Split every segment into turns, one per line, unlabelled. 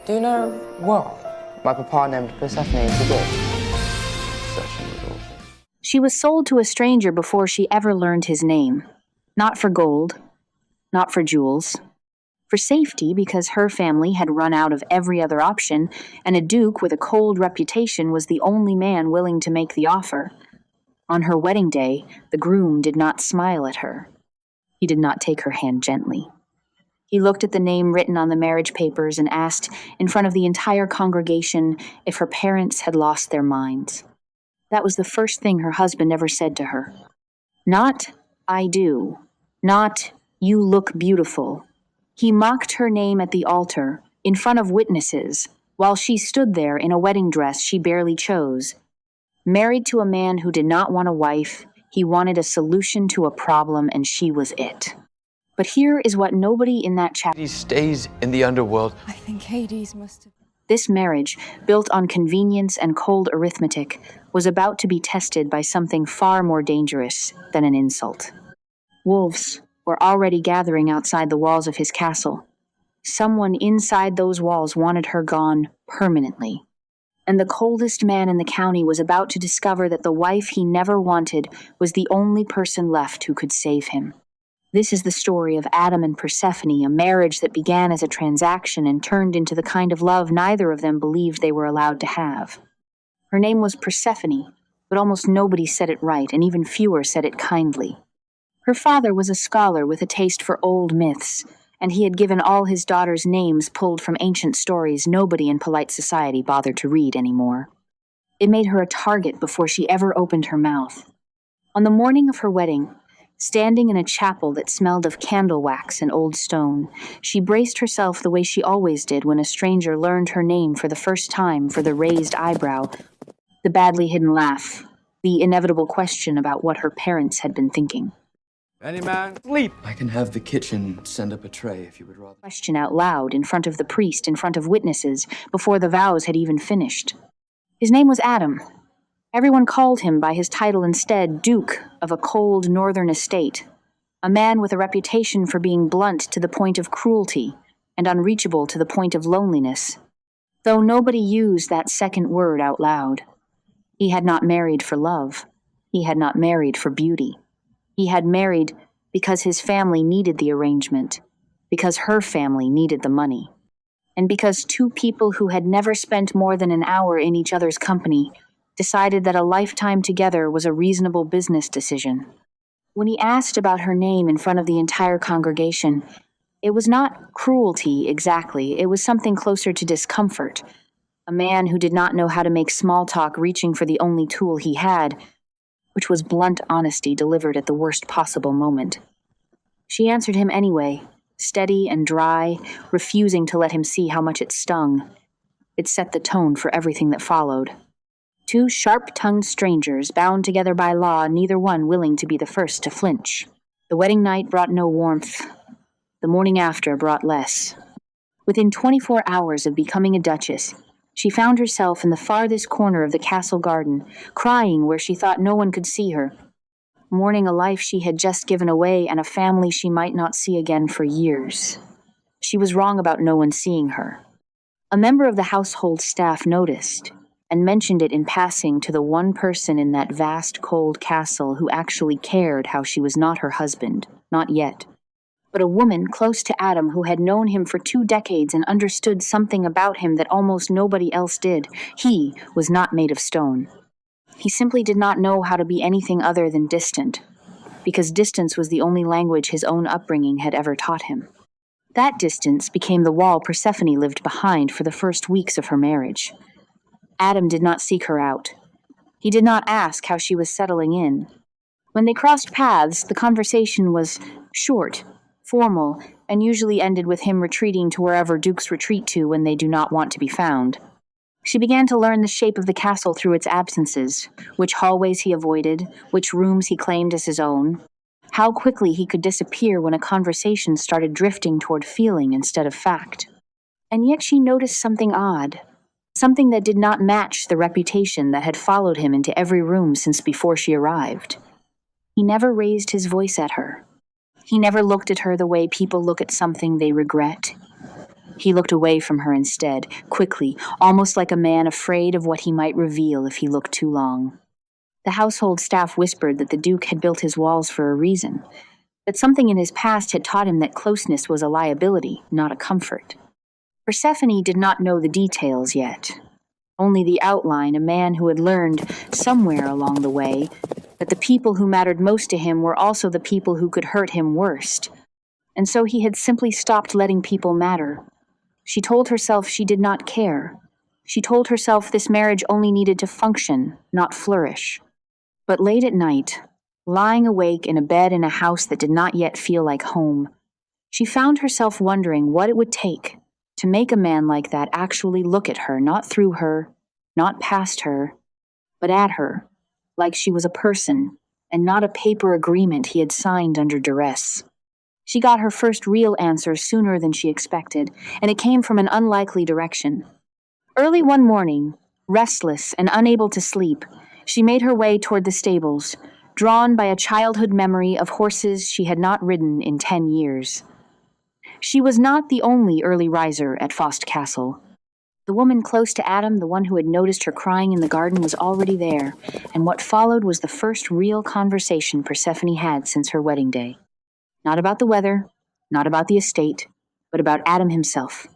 Do you know what my papa named Persephone to do? Such a little thing.
She was sold to a stranger before she ever learned his name. Not for gold, not for jewels. For safety, because her family had run out of every other option, and a duke with a cold reputation was the only man willing to make the offer. On her wedding day, the groom did not smile at her. He did not take her hand gently. He looked at the name written on the marriage papers and asked, in front of the entire congregation, if her parents had lost their minds. That was the first thing her husband ever said to her. Not, "I do." Not, "You look beautiful." He mocked her name at the altar, in front of witnesses, while she stood there in a wedding dress she barely chose. Married to a man who did not want a wife, he wanted a solution to a problem, and she was it. But here is what nobody in that chapter...
He stays in the underworld.
I think Hades must have...
This marriage, built on convenience and cold arithmetic, was about to be tested by something far more dangerous than an insult. Wolves were already gathering outside the walls of his castle. Someone inside those walls wanted her gone permanently. And the coldest man in the county was about to discover that the wife he never wanted was the only person left who could save him. This is the story of Adam and Persephone, a marriage that began as a transaction and turned into the kind of love neither of them believed they were allowed to have. Her name was Persephone, but almost nobody said it right, and even fewer said it kindly. Her father was a scholar with a taste for old myths, and he had given all his daughters names pulled from ancient stories nobody in polite society bothered to read anymore. It made her a target before she ever opened her mouth. On the morning of her wedding, standing in a chapel that smelled of candle wax and old stone, she braced herself the way she always did when a stranger learned her name for the first time, for the raised eyebrow, the badly hidden laugh, the inevitable question about what her parents had been thinking.
Any man sleep.
I can have the kitchen send up a tray if you would rather.
Question out loud, in front of the priest, in front of witnesses, before the vows had even finished. His name was Adam. Everyone called him by his title instead, Duke of a cold northern estate, a man with a reputation for being blunt to the point of cruelty and unreachable to the point of loneliness, though nobody used that second word out loud. He had not married for love. He had not married for beauty. He had married because his family needed the arrangement, because her family needed the money, and because two people who had never spent more than an hour in each other's company decided that a lifetime together was a reasonable business decision. When he asked about her name in front of the entire congregation, it was not cruelty exactly, it was something closer to discomfort. A man who did not know how to make small talk reaching for the only tool he had, which was blunt honesty delivered at the worst possible moment. She answered him anyway, steady and dry, refusing to let him see how much it stung. It set the tone for everything that followed. Two sharp-tongued strangers, bound together by law, neither one willing to be the first to flinch. The wedding night brought no warmth. The morning after brought less. Within 24 hours of becoming a duchess, she found herself in the farthest corner of the castle garden, crying where she thought no one could see her, mourning a life she had just given away and a family she might not see again for years. She was wrong about no one seeing her. A member of the household staff noticed, and mentioned it in passing to the one person in that vast, cold castle who actually cared how she was not her husband, not yet. But a woman close to Adam who had known him for 2 decades and understood something about him that almost nobody else did. He was not made of stone. He simply did not know how to be anything other than distant, because distance was the only language his own upbringing had ever taught him. That distance became the wall Persephone lived behind for the first weeks of her marriage. Adam did not seek her out. He did not ask how she was settling in. When they crossed paths, the conversation was short, formal, and usually ended with him retreating to wherever dukes retreat to when they do not want to be found. She began to learn the shape of the castle through its absences, which hallways he avoided, which rooms he claimed as his own, how quickly he could disappear when a conversation started drifting toward feeling instead of fact. And yet she noticed something odd, something that did not match the reputation that had followed him into every room since before she arrived. He never raised his voice at her. He never looked at her the way people look at something they regret. He looked away from her instead, quickly, almost like a man afraid of what he might reveal if he looked too long. The household staff whispered that the Duke had built his walls for a reason, that something in his past had taught him that closeness was a liability, not a comfort. Persephone did not know the details yet, only the outline, a man who had learned, somewhere along the way, that the people who mattered most to him were also the people who could hurt him worst, and so he had simply stopped letting people matter. She told herself she did not care. She told herself this marriage only needed to function, not flourish. But late at night, lying awake in a bed in a house that did not yet feel like home, she found herself wondering what it would take to make a man like that actually look at her, not through her, not past her, but at her, like she was a person, and not a paper agreement he had signed under duress. She got her first real answer sooner than she expected, and it came from an unlikely direction. Early one morning, restless and unable to sleep, she made her way toward the stables, drawn by a childhood memory of horses she had not ridden in 10 years. She was not the only early riser at Fost Castle. The woman close to Adam, the one who had noticed her crying in the garden, was already there, and what followed was the first real conversation Persephone had since her wedding day. Not about the weather, not about the estate, but about Adam himself.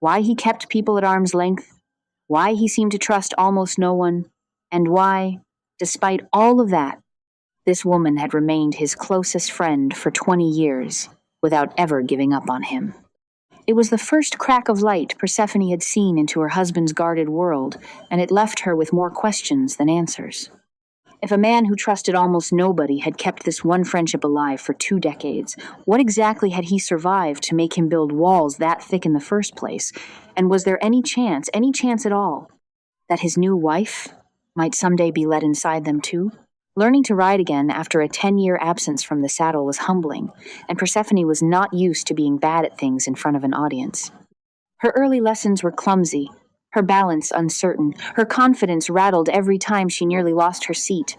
Why he kept people at arm's length, why he seemed to trust almost no one, and why, despite all of that, this woman had remained his closest friend for 20 years without ever giving up on him. It was the first crack of light Persephone had seen into her husband's guarded world, and it left her with more questions than answers. If a man who trusted almost nobody had kept this one friendship alive for 2 decades, what exactly had he survived to make him build walls that thick in the first place? And was there any chance at all, that his new wife might someday be let inside them too? Learning to ride again after a 10-year absence from the saddle was humbling, and Persephone was not used to being bad at things in front of an audience. Her early lessons were clumsy, her balance uncertain, her confidence rattled every time she nearly lost her seat.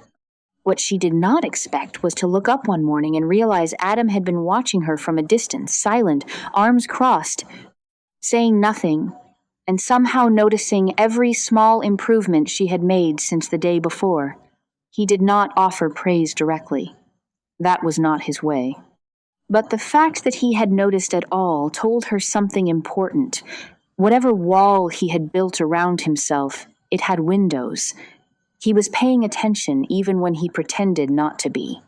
What she did not expect was to look up one morning and realize Adam had been watching her from a distance, silent, arms crossed, saying nothing, and somehow noticing every small improvement she had made since the day before. He did not offer praise directly. That was not his way. But the fact that he had noticed at all told her something important. Whatever wall he had built around himself, it had windows. He was paying attention even when he pretended not to be.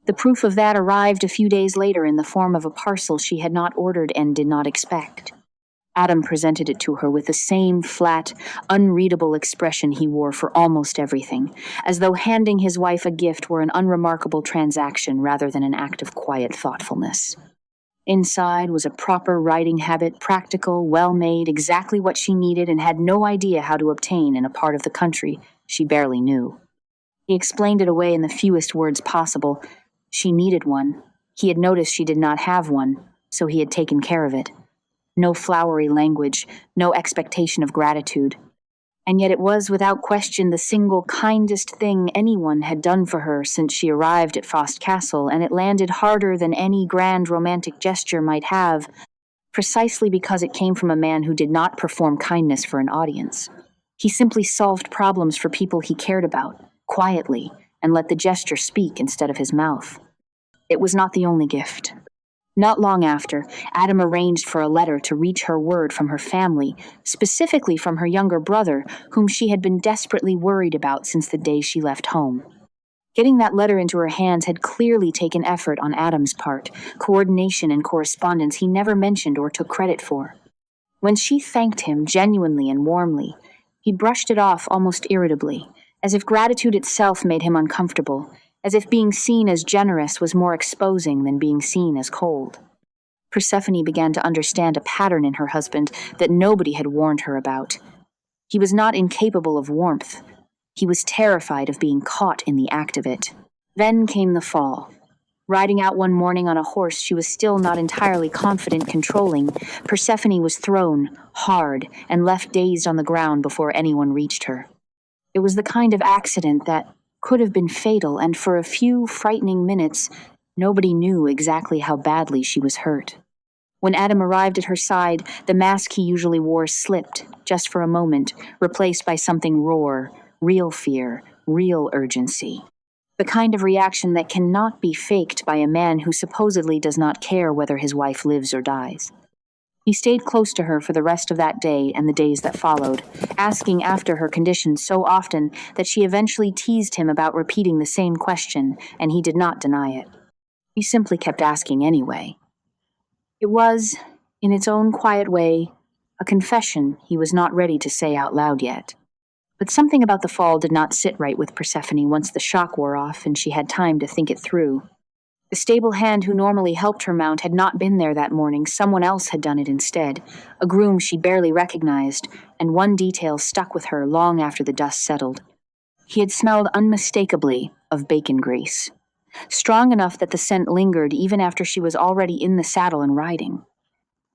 The proof of that arrived a few days later in the form of a parcel she had not ordered and did not expect. Adam presented it to her with the same flat, unreadable expression he wore for almost everything, as though handing his wife a gift were an unremarkable transaction rather than an act of quiet thoughtfulness. Inside was a proper riding habit, practical, well-made, exactly what she needed and had no idea how to obtain in a part of the country she barely knew. He explained it away in the fewest words possible. She needed one. He had noticed she did not have one, so he had taken care of it. No flowery language, no expectation of gratitude. And yet it was without question the single kindest thing anyone had done for her since she arrived at Fost Castle, and it landed harder than any grand romantic gesture might have, precisely because it came from a man who did not perform kindness for an audience. He simply solved problems for people he cared about, quietly, and let the gesture speak instead of his mouth. It was not the only gift. Not long after, Adam arranged for a letter to reach her word from her family, specifically from her younger brother, whom she had been desperately worried about since the day she left home. Getting that letter into her hands had clearly taken effort on Adam's part, coordination and correspondence he never mentioned or took credit for. When she thanked him genuinely and warmly, he brushed it off almost irritably, as if gratitude itself made him uncomfortable, as if being seen as generous was more exposing than being seen as cold. Persephone began to understand a pattern in her husband that nobody had warned her about. He was not incapable of warmth. He was terrified of being caught in the act of it. Then came the fall. Riding out one morning on a horse she was still not entirely confident controlling, Persephone was thrown, hard, and left dazed on the ground before anyone reached her. It was the kind of accident that could have been fatal, and for a few frightening minutes, nobody knew exactly how badly she was hurt. When Adam arrived at her side, the mask he usually wore slipped, just for a moment, replaced by something raw, real fear, real urgency. The kind of reaction that cannot be faked by a man who supposedly does not care whether his wife lives or dies. He stayed close to her for the rest of that day and the days that followed, asking after her condition so often that she eventually teased him about repeating the same question, and he did not deny it. He simply kept asking anyway. It was, in its own quiet way, a confession he was not ready to say out loud yet. But something about the fall did not sit right with Persephone once the shock wore off and she had time to think it through. The stable hand who normally helped her mount had not been there that morning. Someone else had done it instead, a groom she barely recognized, and one detail stuck with her long after the dust settled. He had smelled unmistakably of bacon grease, strong enough that the scent lingered even after she was already in the saddle and riding.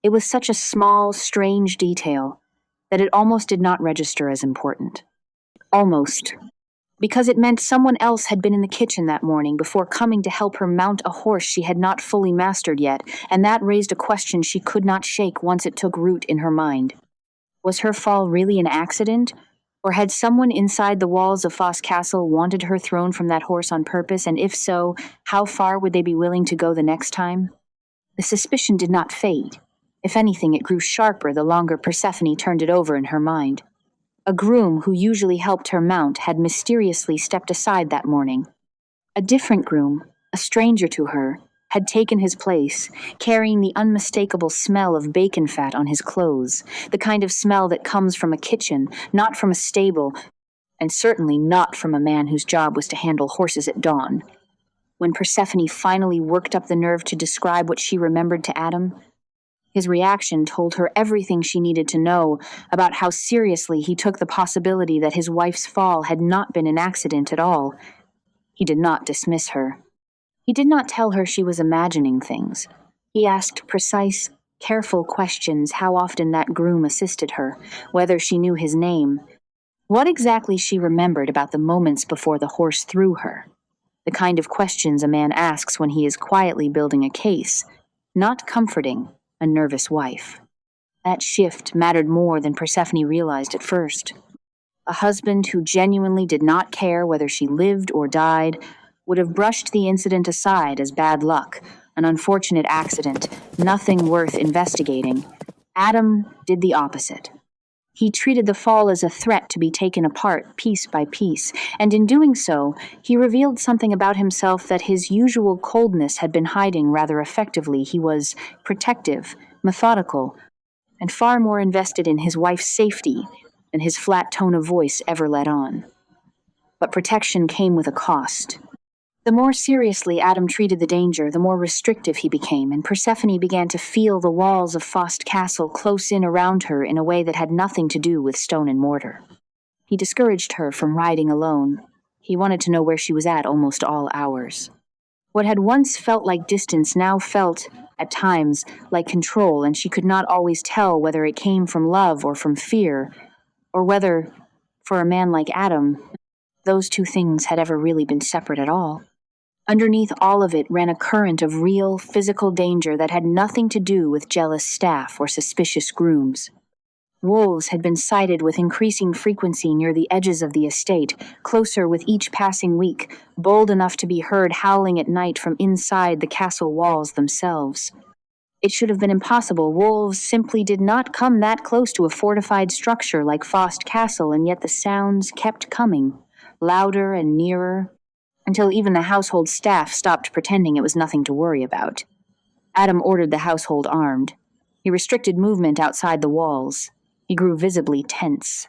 It was such a small, strange detail that it almost did not register as important. Almost. Because it meant someone else had been in the kitchen that morning before coming to help her mount a horse she had not fully mastered yet, and that raised a question she could not shake once it took root in her mind. Was her fall really an accident? Or had someone inside the walls of Fost Castle wanted her thrown from that horse on purpose, and if so, how far would they be willing to go the next time? The suspicion did not fade. If anything, it grew sharper the longer Persephone turned it over in her mind. A groom who usually helped her mount had mysteriously stepped aside that morning. A different groom, a stranger to her, had taken his place, carrying the unmistakable smell of bacon fat on his clothes, the kind of smell that comes from a kitchen, not from a stable, and certainly not from a man whose job was to handle horses at dawn. When Persephone finally worked up the nerve to describe what she remembered to Adam, his reaction told her everything she needed to know about how seriously he took the possibility that his wife's fall had not been an accident at all. He did not dismiss her. He did not tell her she was imagining things. He asked precise, careful questions how often that groom assisted her, whether she knew his name, what exactly she remembered about the moments before the horse threw her. The kind of questions a man asks when he is quietly building a case, not comforting a nervous wife. That shift mattered more than Persephone realized at first. A husband who genuinely did not care whether she lived or died would have brushed the incident aside as bad luck, an unfortunate accident, nothing worth investigating. Adam did the opposite. He treated the fall as a threat to be taken apart piece by piece, and in doing so, he revealed something about himself that his usual coldness had been hiding rather effectively. He was protective, methodical, and far more invested in his wife's safety than his flat tone of voice ever let on. But protection came with a cost. The more seriously Adam treated the danger, the more restrictive he became, and Persephone began to feel the walls of Fost Castle close in around her in a way that had nothing to do with stone and mortar. He discouraged her from riding alone. He wanted to know where she was at almost all hours. What had once felt like distance now felt, at times, like control, and she could not always tell whether it came from love or from fear, or whether, for a man like Adam, those two things had ever really been separate at all. Underneath all of it ran a current of real, physical danger that had nothing to do with jealous staff or suspicious grooms. Wolves had been sighted with increasing frequency near the edges of the estate, closer with each passing week, bold enough to be heard howling at night from inside the castle walls themselves. It should have been impossible. Wolves simply did not come that close to a fortified structure like Fost Castle, and yet the sounds kept coming, louder and nearer, until even the household staff stopped pretending it was nothing to worry about. Adam ordered the household armed. He restricted movement outside the walls. He grew visibly tense.